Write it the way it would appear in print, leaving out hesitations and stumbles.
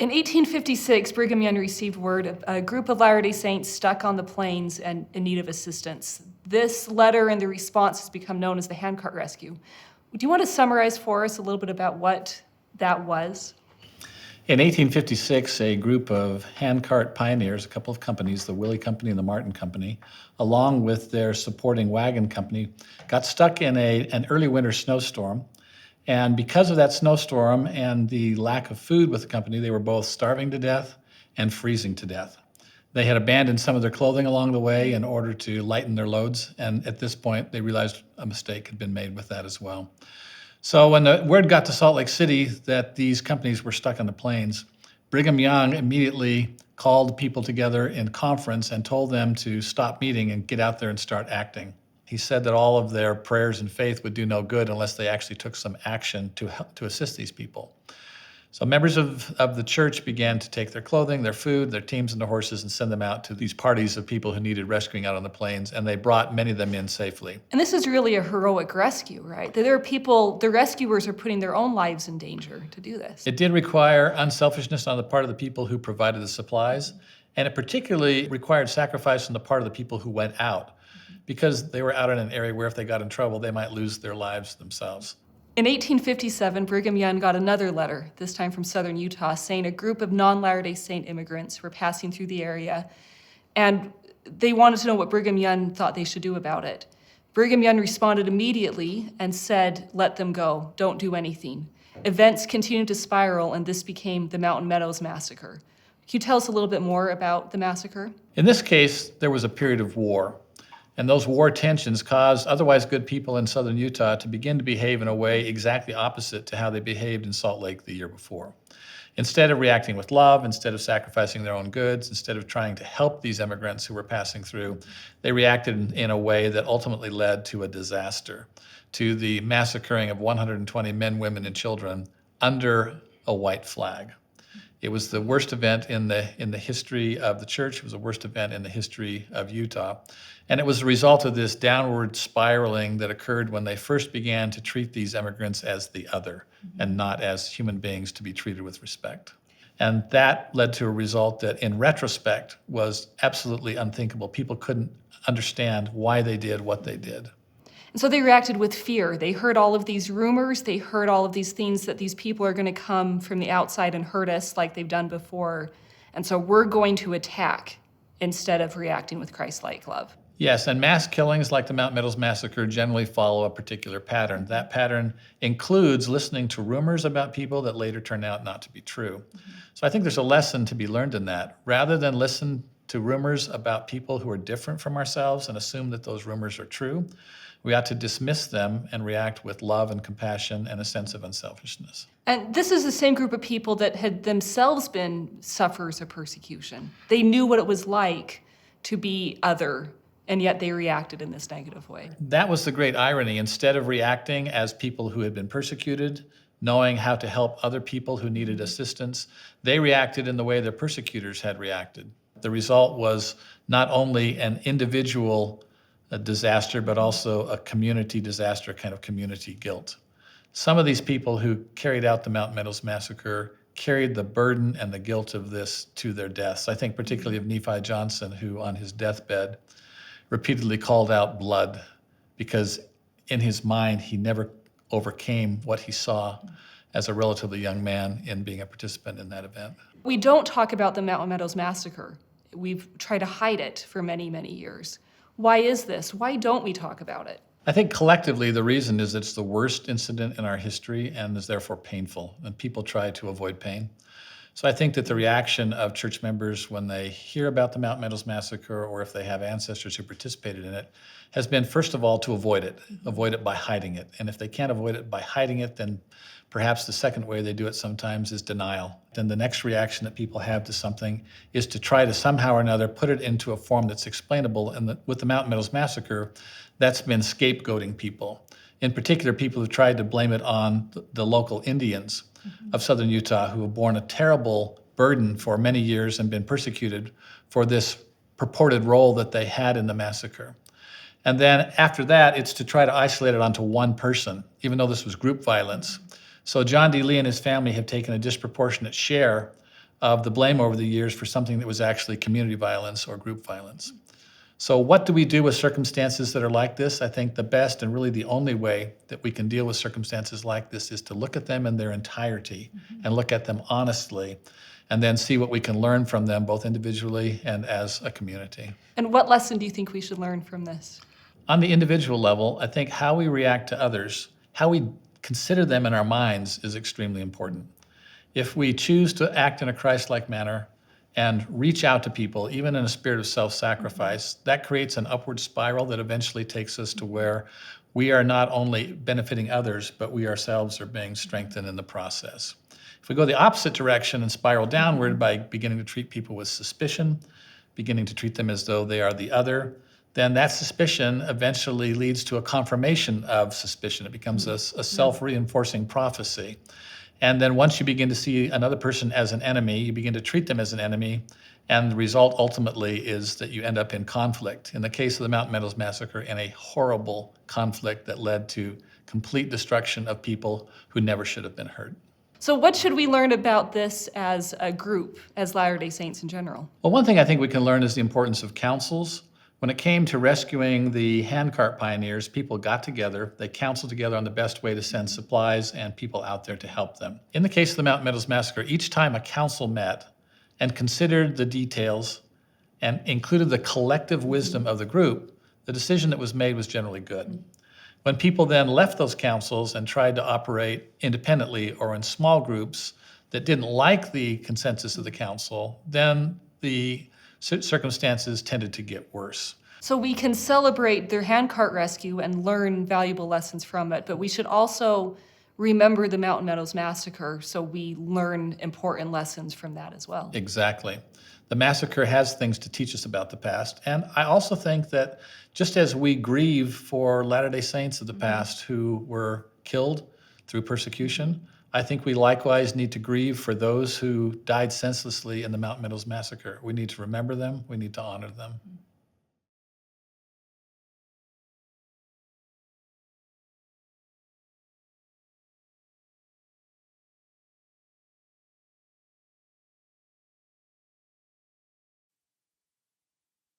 In 1856, Brigham Young received word of a group of Latter-day Saints stuck on the plains and in need of assistance. This letter and the response has become known as the Handcart Rescue. Do you want to summarize for us a little bit about what that was? In 1856, a group of handcart pioneers, a couple of companies, the Willey Company and the Martin Company, along with their supporting wagon company, got stuck in an early winter snowstorm. And because of that snowstorm and the lack of food with the company, they were both starving to death and freezing to death. They had abandoned some of their clothing along the way in order to lighten their loads. And at this point, they realized a mistake had been made with that as well. So when the word got to Salt Lake City that these companies were stuck on the plains, Brigham Young immediately called people together in conference and told them to stop meeting and get out there and start acting. He said that all of their prayers and faith would do no good unless they actually took some action to help to assist these people. So members of the church began to take their clothing, their food, their teams and their horses and send them out to these parties of people who needed rescuing out on the plains, and they brought many of them in safely. And this is really a heroic rescue, right? There are people, the rescuers are putting their own lives in danger to do this. It did require unselfishness on the part of the people who provided the supplies, and it particularly required sacrifice on the part of the people who went out, because they were out in an area where if they got in trouble, they might lose their lives themselves. In 1857, Brigham Young got another letter, this time from southern Utah, saying a group of non-Latter-day Saint immigrants were passing through the area, and they wanted to know what Brigham Young thought they should do about it. Brigham Young responded immediately and said, "Let them go, don't do anything." Events continued to spiral, and this became the Mountain Meadows Massacre. Can you tell us a little bit more about the massacre? In this case, there was a period of war. And those war tensions caused otherwise good people in southern Utah to begin to behave in a way exactly opposite to how they behaved in Salt Lake the year before. Instead of reacting with love, instead of sacrificing their own goods, instead of trying to help these immigrants who were passing through, they reacted in a way that ultimately led to a disaster, to the massacring of 120 men, women, and children under a white flag. It was the worst event in the history of the church. It was the worst event in the history of Utah. And it was a result of this downward spiraling that occurred when they first began to treat these immigrants as the other and not as human beings to be treated with respect. And that led to a result that, in retrospect, was absolutely unthinkable. People couldn't understand why they did what they did. And so they reacted with fear. They heard all of these rumors. They heard all of these things that these people are going to come from the outside and hurt us like they've done before. And so we're going to attack instead of reacting with Christ-like love. Yes, and mass killings like the Mountain Meadows Massacre generally follow a particular pattern. That pattern includes listening to rumors about people that later turn out not to be true. So I think there's a lesson to be learned in that. Rather than listen to rumors about people who are different from ourselves and assume that those rumors are true, we ought to dismiss them and react with love and compassion and a sense of unselfishness. And this is the same group of people that had themselves been sufferers of persecution. They knew what it was like to be other, and yet they reacted in this negative way. That was the great irony. Instead of reacting as people who had been persecuted, knowing how to help other people who needed assistance, they reacted in the way their persecutors had reacted. The result was not only an individual disaster, but also a community disaster, kind of community guilt. Some of these people who carried out the Mountain Meadows Massacre carried the burden and the guilt of this to their deaths. I think particularly of Nephi Johnson, who on his deathbed repeatedly called out blood because in his mind he never overcame what he saw as a relatively young man in being a participant in that event. We don't talk about the Mountain Meadows Massacre. We've tried to hide it for many, many years. Why is this? Why don't we talk about it? I think collectively the reason is it's the worst incident in our history and is therefore painful, and people try to avoid pain. So I think that the reaction of church members when they hear about the Mountain Meadows Massacre or if they have ancestors who participated in it has been, first of all, to avoid it by hiding it. And if they can't avoid it by hiding it, then perhaps the second way they do it sometimes is denial. Then the next reaction that people have to something is to try to somehow or another put it into a form that's explainable. And with the Mountain Meadows Massacre, that's been scapegoating people. In particular, people who tried to blame it on the local Indians of southern Utah who have borne a terrible burden for many years and been persecuted for this purported role that they had in the massacre. And then after that, it's to try to isolate it onto one person, even though this was group violence. So John D. Lee and his family have taken a disproportionate share of the blame over the years for something that was actually community violence or group violence. So what do we do with circumstances that are like this? I think the best and really the only way that we can deal with circumstances like this is to look at them in their entirety and look at them honestly, and then see what we can learn from them both individually and as a community. And what lesson do you think we should learn from this? On the individual level, I think how we react to others, how we consider them in our minds is extremely important. If we choose to act in a Christ-like manner and reach out to people, even in a spirit of self-sacrifice, that creates an upward spiral that eventually takes us to where we are not only benefiting others, but we ourselves are being strengthened in the process. If we go the opposite direction and spiral downward by beginning to treat people with suspicion, beginning to treat them as though they are the other, then that suspicion eventually leads to a confirmation of suspicion. It becomes a self-reinforcing prophecy. And then once you begin to see another person as an enemy, you begin to treat them as an enemy, and the result ultimately is that you end up in conflict. In the case of the Mountain Meadows Massacre, in a horrible conflict that led to complete destruction of people who never should have been hurt. So what should we learn about this as a group, as Latter-day Saints in general? Well, one thing I think we can learn is the importance of councils. When it came to rescuing the handcart pioneers, people got together, they counseled together on the best way to send supplies and people out there to help them. In the case of the Mountain Meadows Massacre, each time a council met and considered the details and included the collective wisdom of the group, the decision that was made was generally good. When people then left those councils and tried to operate independently or in small groups that didn't like the consensus of the council, then the circumstances tended to get worse. So we can celebrate their handcart rescue and learn valuable lessons from it, but we should also remember the Mountain Meadows Massacre so we learn important lessons from that as well. Exactly. The massacre has things to teach us about the past. And I also think that just as we grieve for Latter-day Saints of the past who were killed through persecution, I think we likewise need to grieve for those who died senselessly in the Mountain Meadows Massacre. We need to remember them. We need to honor them.